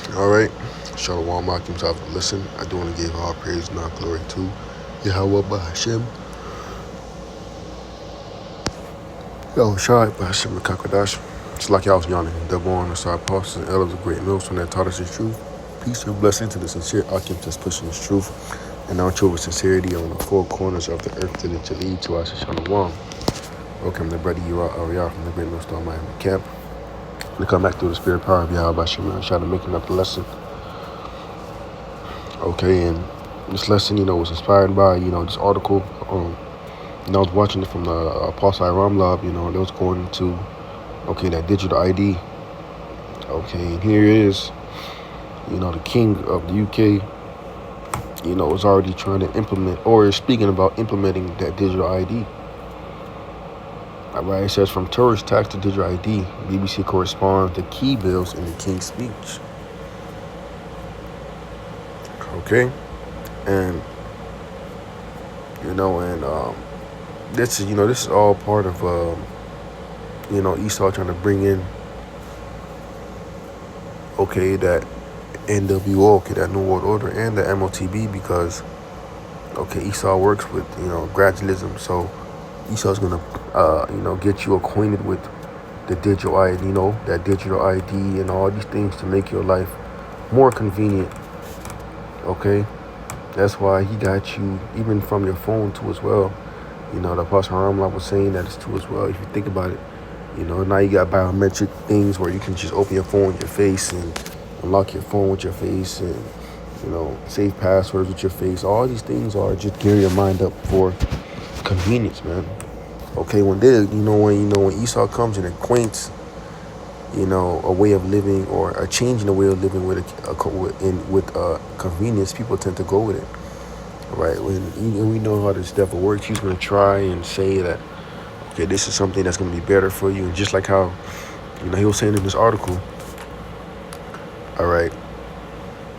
Alright. Shalom Akim to listen. I do want to give all praise and all glory to Yahweh Bahashim. Yo, Shai Bahashim Kakadash. It's like y'all was yawning. Double on the side apostles and elders of great mills from that taught us the truth. Peace and blessing to the sincere Akim that's pushing his truth and our truth with sincerity on the four corners of the earth to lead to us. Shalom. Welcome to Brother Ariyah from the Great Millstone Miami Camp. To come back through the spirit power of Yahweh Bahashim and try to make up the lesson. Okay, and this lesson, was inspired by, this article. I was watching it from the Apostle Iram Lab, they was going into, that digital ID. Okay, and here is, the king of the UK, is already trying to implement, or is speaking about implementing that digital ID. All right, it says, from tourist tax to digital ID, BBC corresponds the key bills in the king's speech. Okay, and, this is all part of, Esau trying to bring in, that NWO, that New World Order, and the MOTB, because, Esau works with, gradualism, so Esau's gonna, get you acquainted with the digital ID, that digital ID and all these things to make your life more convenient, okay? That's why he got you, even from your phone too as well. The Apostle Ramla was saying that it's too as well. If you think about it, now you got biometric things where you can just open your phone with your face and unlock your phone with your face and, save passwords with your face. All these things are just gearing your mind up for convenience, man. Okay, when Esau comes and acquaints, a way of living or a change in the way of living with convenience, people tend to go with it. Right, when we know how this devil works, he's going to try and say that, okay, this is something that's going to be better for you. And just like how, he was saying in this article, all right,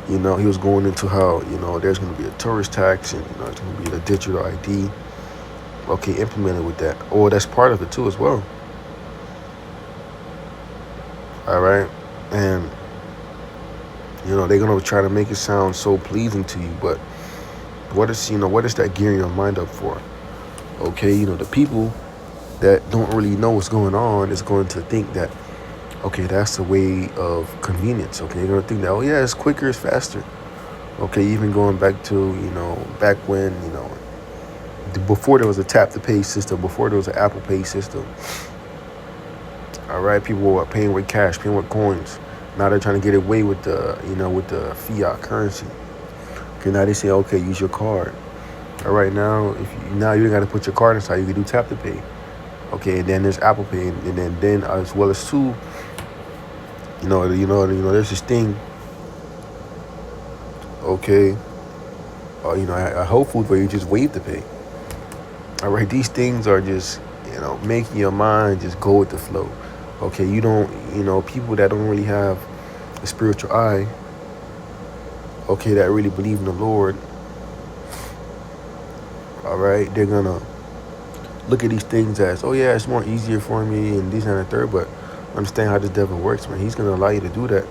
he was going into how, there's going to be a tourist tax and, it's going to be the digital ID, okay, implemented with that. Or that's part of it too as well. All right, and, they're going to try to make it sound so pleasing to you, but what is that gearing your mind up for? Okay, the people that don't really know what's going on is going to think that, okay, that's the way of convenience. Okay, they're going to think that, oh yeah, it's quicker, it's faster. Okay, even going back to, back when, before there was a tap to pay system, before there was an Apple Pay system. All right, people were paying with cash, paying with coins. Now they're trying to get away with the, with the fiat currency. Okay, now they say, okay, use your card. All right, now you got to put your card inside. You can do tap to pay. Okay, and then there's Apple Pay, and then as well as too, there's this thing. Okay, a Whole Foods where you just waive the pay. All right, these things are just making your mind just go with the flow. Okay, you don't people that don't really have a spiritual eye. Okay, that really believe in the Lord. All right, they're gonna look at these things as, oh yeah, it's more easier for me and this and the third, but understand how this devil works, man. He's gonna allow you to do that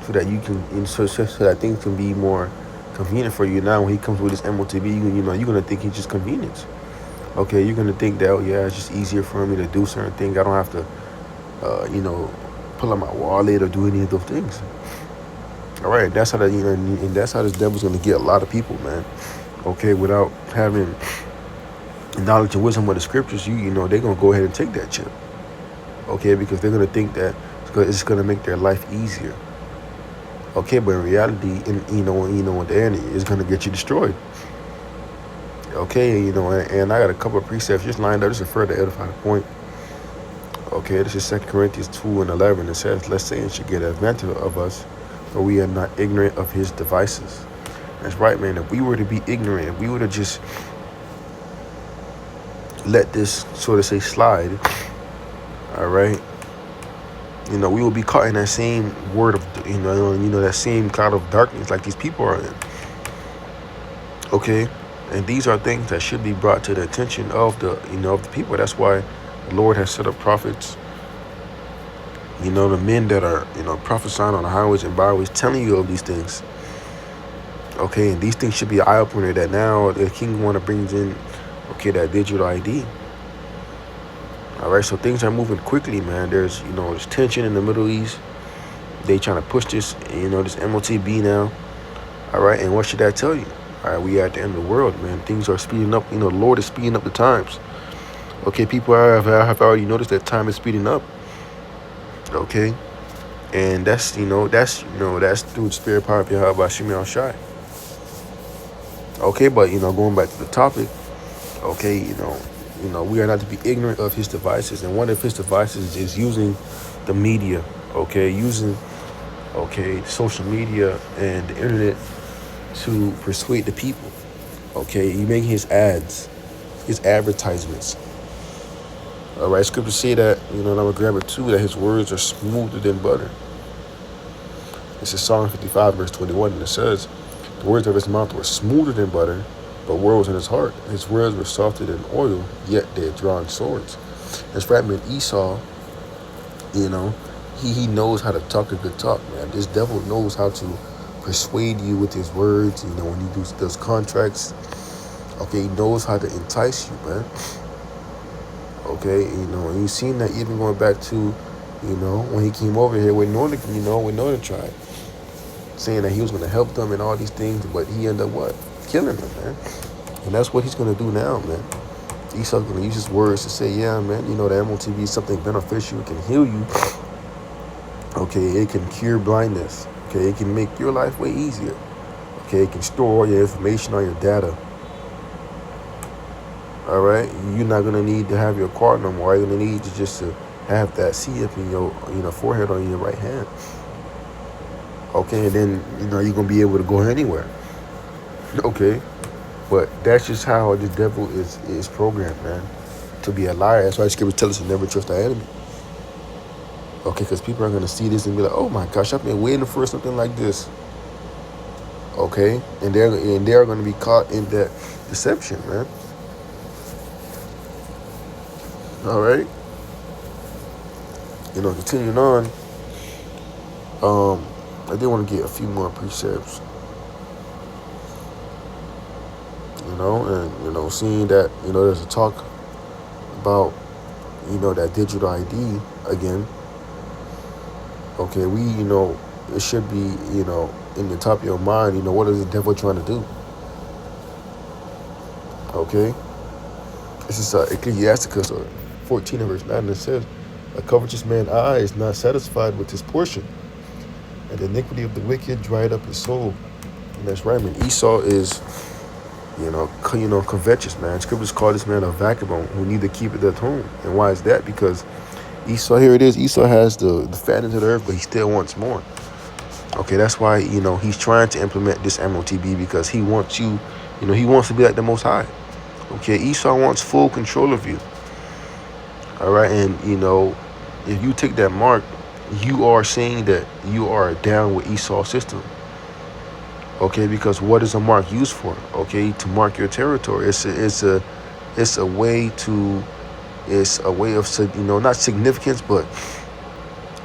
so that you can, so that things can be more convenient for you. Now, when he comes with this MOTB, you're gonna think he's just convenience. Okay, you're gonna think that, oh yeah, it's just easier for me to do certain things. I don't have to, pull out my wallet or do any of those things. All right, that's how and that's how this devil's gonna get a lot of people, man. Okay, without having knowledge and wisdom of the scriptures, they're gonna go ahead and take that chip. Okay, because they're gonna think that it's gonna make their life easier. Okay, but in reality, at the end, it's gonna get you destroyed. Okay, and I got a couple of precepts just lined up just to further edify the point. Okay, this is 2 Corinthians 2:11. It says, "Lest Satan should get advantage of us, for we are not ignorant of his devices." That's right, man. If we were to be ignorant, if we were to just let this, so to say, slide, all right, we will be caught in that same word of, that same cloud of darkness like these people are in. Okay, and these are things that should be brought to the attention of the, of the people. That's why the Lord has set up prophets, You know, the men that are, prophesying on the highways and byways, telling you of these things. Okay, and these things should be an eye opener that now the king want to bring in, okay, that digital ID. All right, so things are moving quickly, man. There's tension in the Middle East. They trying to push this, this MOTB now. All right, and what should that tell you? All right, we are at the end of the world, man. Things are speeding up. The Lord is speeding up the times. Okay, people have already noticed that time is speeding up. Okay, and that's through the spirit power of Yahweh by Shimei Shai. Okay, but going back to the topic. Okay, we are not to be ignorant of his devices, and one of his devices is using the media. Okay, using social media and the internet to persuade the people. Okay, he making his ads, his advertisements. All right, scriptures say that, and I'm gonna grab it too, that his words are smoother than butter. This is Psalm 55, verse 21, and it says, the words of his mouth were smoother than butter, but words in his heart. His words were softer than oil, yet they had drawn swords. This right man Esau, he knows how to talk a good talk, man. This devil knows how to persuade you with his words, when he does those contracts. Okay, he knows how to entice you, man. Okay, and you've seen that even going back to, when he came over here with Northern Tribe, saying that he was going to help them and all these things, but he ended up what? Killing them, man. And that's what he's going to do now, man. Esau's going to use his words to say, yeah, man, the MOTB is something beneficial. It can heal you. Okay, it can cure blindness. Okay, it can make your life way easier. Okay, it can store all your information on your data. All right, you're not going to need to have your card no more. You're going to need to have that C up in your forehead on your right hand. Okay, and then, you're going to be able to go anywhere. Okay, but that's just how the devil is programmed, man, to be a liar. That's why the scripture tells us to never trust our enemy. Okay, because people are going to see this and be like, oh my gosh, I've been waiting for something like this. Okay, and they're going to be caught in that deception, man. All right, continuing on. I did want to get a few more precepts. And seeing that there's a talk about that digital ID again. Okay, it should be in the top of your mind. What is the devil trying to do? Okay, this is Ecclesiasticus 14 and verse 9, and it says, a covetous man's eye is not satisfied with his portion, and the iniquity of the wicked dried up his soul. And that's right, man. Esau is covetous, man. Scriptures call this man a vagabond who neither keepeth at home. And why is that? Because Esau, here it is, Esau has the fatness of the earth, but he still wants more. Okay, that's why, he's trying to implement this MOTB, because he wants you, he wants to be like the Most High. Okay, Esau wants full control of you. All right, and, if you take that mark, you are saying that you are down with Esau's system. Okay, because what is a mark used for? Okay, to mark your territory. It's a way of not significance, but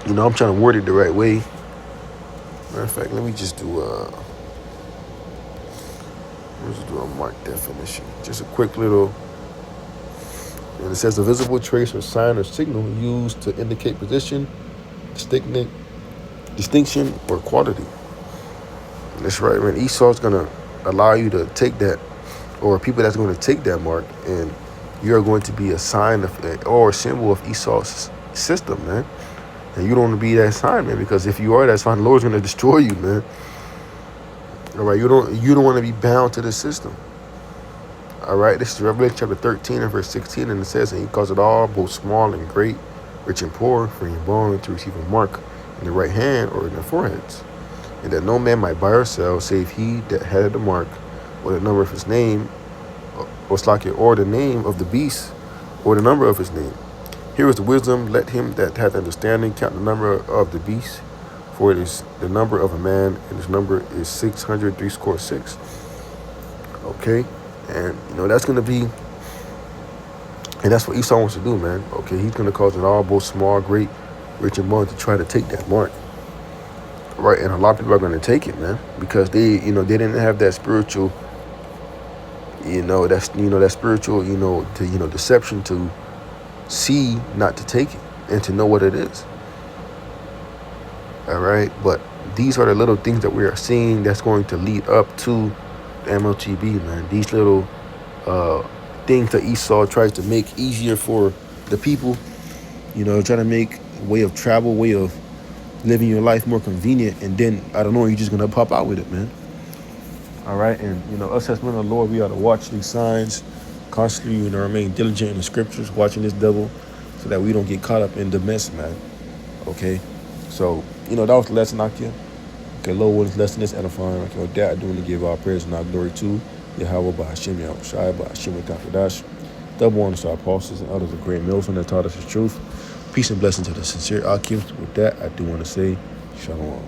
I'm trying to word it the right way. Matter of fact, let me just do a mark definition. Just a quick little. And it says a visible trace or sign or signal used to indicate position, distinction, or quality. That's right, man. Esau's going to allow you to take that, or people that's going to take that mark, and you're going to be a sign of or a symbol of Esau's system, man. And you don't want to be that sign, man, because if you are that sign, the Lord's going to destroy you, man. All right, you don't want to be bound to the system. All right, this is Revelation chapter 13 and verse 16, and it says, and he calls it all, both small and great, rich and poor, free and bond, to receive a mark in the right hand or in their foreheads, and that no man might buy or sell, save he that had the mark, or the number of his name, or the name of the beast, or the number of his name. Here is the wisdom, let him that hath understanding count the number of the beast, for it is the number of a man, and his number is 666. Okay, and that's going to be, and that's what Esau wants to do, man. Okay, he's going to cause it all, both small, great, rich and born to try to take that mark. Right, and a lot of people are going to take it, man, because they didn't have that spiritual, that spiritual, deception to see not to take it and to know what it is. All right, but these are the little things that we are seeing that's going to lead up to the MOTB, man. These little things that Esau tries to make easier for the people, trying to make way of travel, way of living your life more convenient, and then I don't know, you're just gonna pop out with it, man. All right, and us as men of the Lord, we ought to watch these signs constantly, remain diligent in the scriptures, watching this devil, so that we don't get caught up in the mess, man. Okay, so that was the lesson, Akia. Okay, Lord, what lesson is edifying. Okay, with that, I do want to give our praise and our glory to Yahweh by Hashem, Yahweh Shai, by Hashem Kakadash, double honor to our apostles and others of great mills that taught us the truth. Peace and blessing to the sincere Akim. With that, I do want to say Shalom.